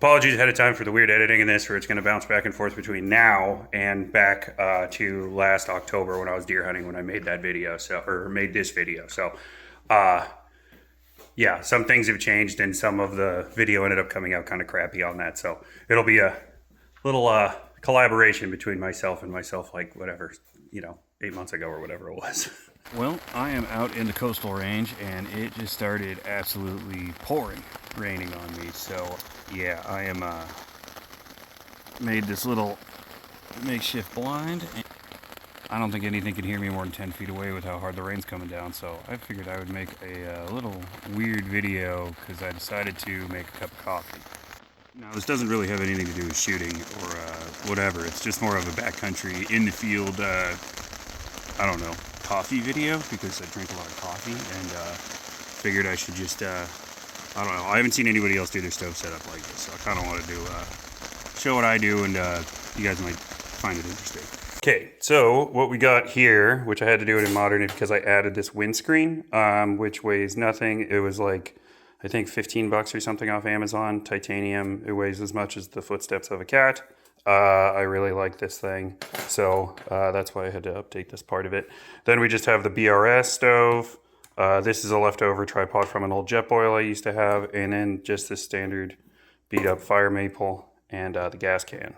apologies ahead of time for the weird editing in this, where it's going to bounce back and forth between now and back to last October when I was deer hunting when I made that video, or made this video. So, yeah, some things have changed and some of the video ended up coming out kind of crappy on that. So it'll be a little collaboration between myself and myself, like whatever, 8 months ago or whatever it was. Well, I am out in the coastal range and it just started absolutely pouring, raining on me. So yeah, I am made this little makeshift blind. I don't think anything can hear me more than 10 feet away with how hard the rain's coming down, so I figured I would make a little weird video because I decided to make a cup of coffee. Now, this doesn't really have anything to do with shooting or whatever. It's just more of a backcountry, in the field, I don't know, coffee video, because I drink a lot of coffee, and figured I should just, I don't know, I haven't seen anybody else do their stove setup like this, so I kind of want to do, show what I do, and you guys might find it interesting. Okay, so what we got here, which I had to do it in modern because I added this windscreen, which weighs nothing. It was like, I think $15 or something off Amazon, titanium. It weighs as much as the footsteps of a cat. I really like this thing, so that's why I had to update this part of it. Then we just have the BRS stove. This is a leftover tripod from an old jet boil I used to have, and then just this standard beat up Firemaple and the gas can.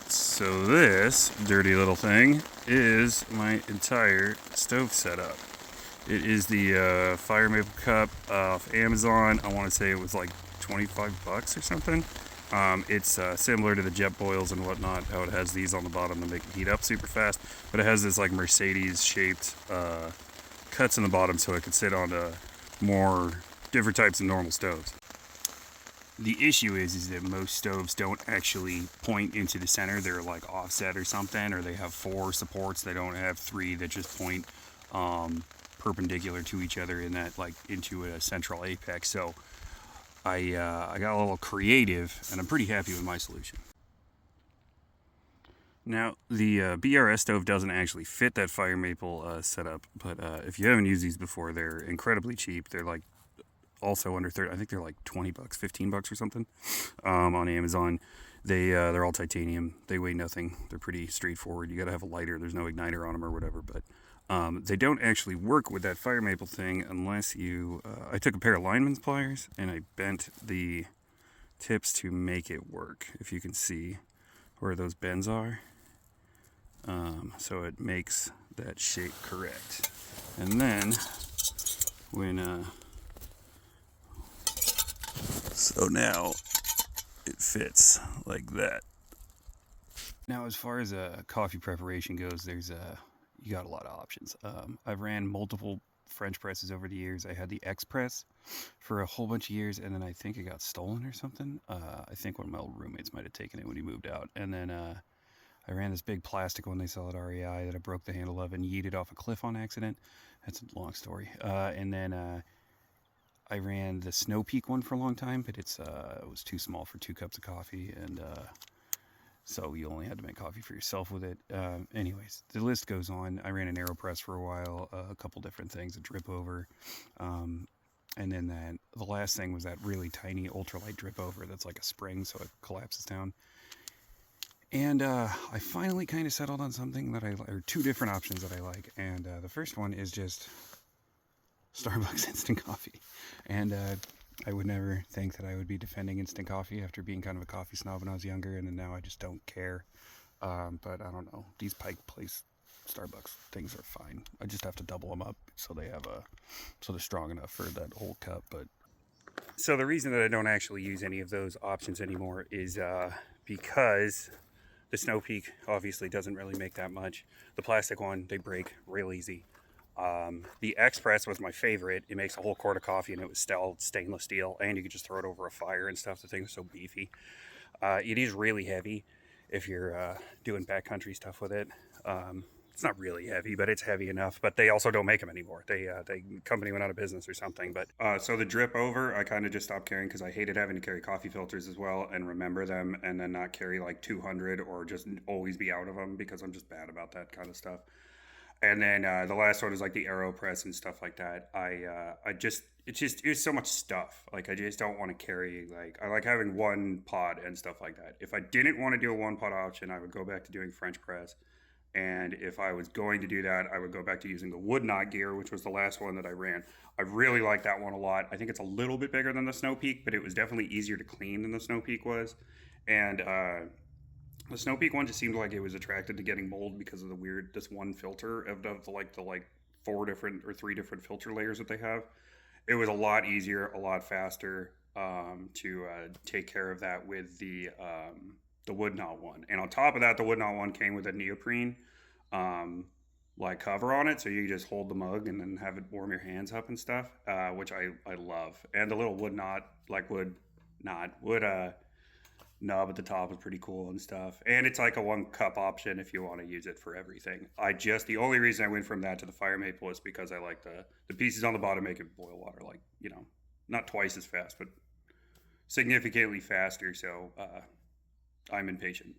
So this dirty little thing is my entire stove setup. It is the Firemaple cup off Amazon. I want to say it was like $25 or something. It's similar to the jet boils and whatnot, how it has these on the bottom to make it heat up super fast, but it has this like Mercedes shaped cuts in the bottom so it could sit on more different types of normal stoves. The issue is that most stoves don't actually point into the center. They're like offset or something, or they have 4 supports. They don't have 3 that just point perpendicular to each other in that, like, into a central apex. So I got a little creative, and I'm pretty happy with my solution. Now, the BRS stove doesn't actually fit that Firemaple setup, but if you haven't used these before, they're incredibly cheap. They're like also under 30, I think they're like $20, $15 or something on Amazon. They're all titanium. They weigh nothing. They're pretty straightforward. You got to have a lighter. There's no igniter on them or whatever, but they don't actually work with that Firemaple thing unless you, I took a pair of lineman's pliers and I bent the tips to make it work, if you can see where those bends are. So it makes that shape correct. And then when so now it fits like that. Now, as far as coffee preparation goes, you got a lot of options. I've ran multiple French presses over the years. I had the X press for a whole bunch of years, and then I think it got stolen or something. I think one of my old roommates might have taken it when he moved out. And then I ran this big plastic one they sell at REI that I broke the handle of and yeeted off a cliff on accident. That's a long story. And then I ran the Snow Peak one for a long time, but it was too small for 2 cups of coffee, and so you only had to make coffee for yourself with it. Anyways, the list goes on. I ran an AeroPress for a while, a couple different things, a drip over, and then the last thing was that really tiny ultralight drip over that's like a spring, so it collapses down. And I finally kind of settled on something that or 2 different options that I like, and the first one is just Starbucks instant coffee. And I would never think that I would be defending instant coffee after being kind of a coffee snob when I was younger, and then now I just don't care. But I don't know, these Pike Place Starbucks things are fine. I just have to double them up so they're strong enough for that whole cup. But so the reason that I don't actually use any of those options anymore is because the Snow Peak obviously doesn't really make that much. The plastic one, they break real easy. The Express was my favorite. It makes a whole quart of coffee, and it was still stainless steel, and you could just throw it over a fire and stuff. The thing was so beefy. It is really heavy if you're doing backcountry stuff with it. It's not really heavy, but it's heavy enough. But they also don't make them anymore. The company went out of business or something. But so the drip over, I kind of just stopped carrying because I hated having to carry coffee filters as well and remember them, and then not carry like 200 or just always be out of them, because I'm just bad about that kind of stuff. And then the last one is like the AeroPress and stuff like that. It's so much stuff. Like I just don't want to carry, like I like having one pot and stuff like that. If I didn't want to do a one pot option, I would go back to doing French press. And if I was going to do that, I would go back to using the wood knot gear, which was the last one that I ran. I really like that one a lot. I think it's a little bit bigger than the Snow Peak, but it was definitely easier to clean than the Snow Peak was. And the Snow Peak one just seemed like it was attracted to getting mold because of this one filter of the four different or three different filter layers that they have. It was a lot easier, a lot faster to take care of that with the wood knot one. And on top of that, the wood knot one came with a neoprene like cover on it, so you just hold the mug and then have it warm your hands up and stuff, which I love. And the little wood nub at the top is pretty cool and stuff. And it's like a 1 cup option if you want to use it for everything. The only reason I went from that to the Firemaple is because I like the pieces on the bottom make it boil water, like, you know, not twice as fast, but significantly faster. So I'm impatient.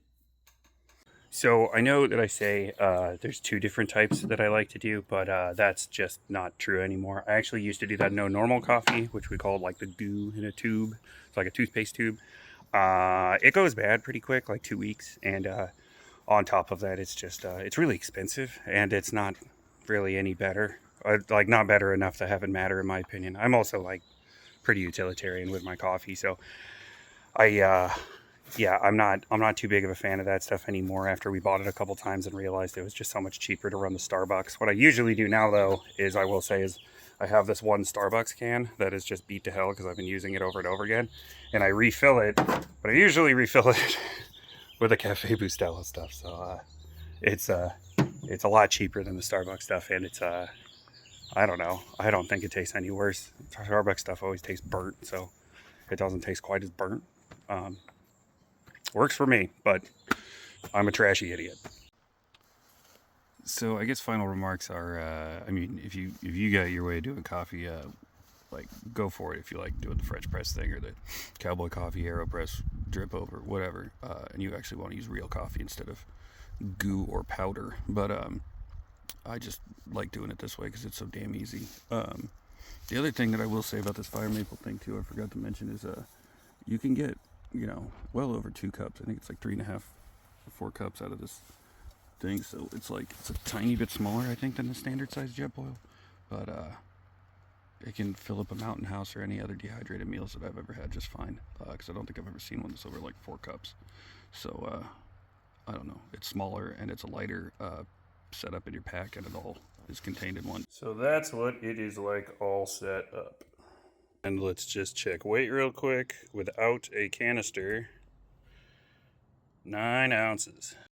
So I know that I say there's 2 different types that I like to do, but that's just not true anymore. I actually used to do that no normal coffee, which we called like the dew in a tube. It's like a toothpaste tube. It goes bad pretty quick, like 2 weeks. And on top of that, it's really expensive, and it's not really any better. Like not better enough to have it matter, in my opinion. I'm also like pretty utilitarian with my coffee, so yeah, I'm not too big of a fan of that stuff anymore after we bought it a couple times and realized it was just so much cheaper to run the Starbucks. What I usually do now, though, is I have this one Starbucks can that is just beat to hell because I've been using it over and over again, and I refill it, but I usually refill it with a Cafe Bustelo stuff. So it's a lot cheaper than the Starbucks stuff, and I don't know. I don't think it tastes any worse. Starbucks stuff always tastes burnt, so it doesn't taste quite as burnt. Works for me, but I'm a trashy idiot. So I guess final remarks are, I mean, if you got your way of doing coffee, like go for it. If you like doing the French press thing or the cowboy coffee, AeroPress, drip over, whatever, and you actually want to use real coffee instead of goo or powder. But I just like doing it this way because it's so damn easy. The other thing that I will say about this Firemaple thing too, I forgot to mention, is you can get, you know, well over 2 cups. I think it's like 3.5 or 4 cups out of this thing. So it's a tiny bit smaller, I think, than the standard size Jetboil, but it can fill up a Mountain House or any other dehydrated meals that I've ever had just fine. Because I don't think I've ever seen one that's over like 4 cups. So I don't know. It's smaller and it's a lighter setup in your pack, and it all is contained in one. So that's what it is like all set up. And let's just check weight real quick. Without a canister, 9 ounces.